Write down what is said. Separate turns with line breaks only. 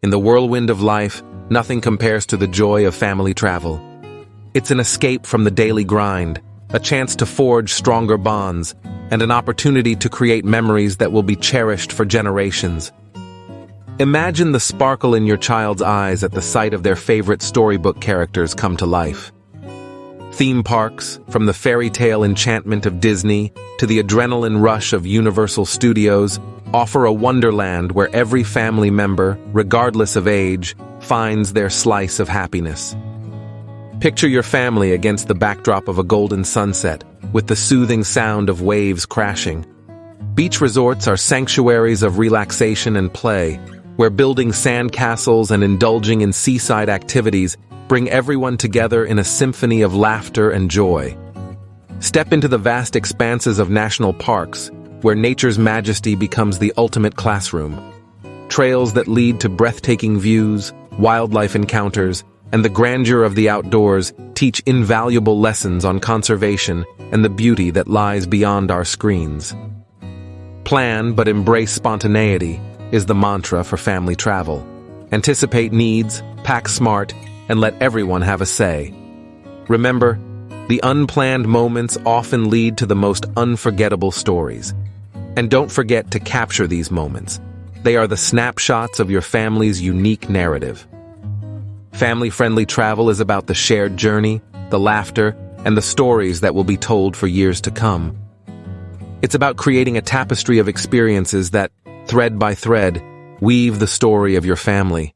In the whirlwind of life, nothing compares to the joy of family travel. It's an escape from the daily grind, a chance to forge stronger bonds, and an opportunity to create memories that will be cherished for generations. Imagine the sparkle in your child's eyes at the sight of their favorite storybook characters come to life. Theme parks, from the fairy tale enchantment of Disney to the adrenaline rush of Universal Studios, offer a wonderland where every family member, regardless of age, finds their slice of happiness. Picture your family against the backdrop of a golden sunset, with the soothing sound of waves crashing. Beach resorts are sanctuaries of relaxation and play, where building sandcastles and indulging in seaside activities bring everyone together in a symphony of laughter and joy. Step into the vast expanses of national parks, where nature's majesty becomes the ultimate classroom. Trails that lead to breathtaking views, wildlife encounters, and the grandeur of the outdoors teach invaluable lessons on conservation and the beauty that lies beyond our screens. Plan but embrace spontaneity is the mantra for family travel. Anticipate needs, pack smart, and let everyone have a say. Remember, the unplanned moments often lead to the most unforgettable stories. And don't forget to capture these moments. They are the snapshots of your family's unique narrative. Family-friendly travel is about the shared journey, the laughter, and the stories that will be told for years to come. It's about creating a tapestry of experiences that, thread by thread, weave the story of your family.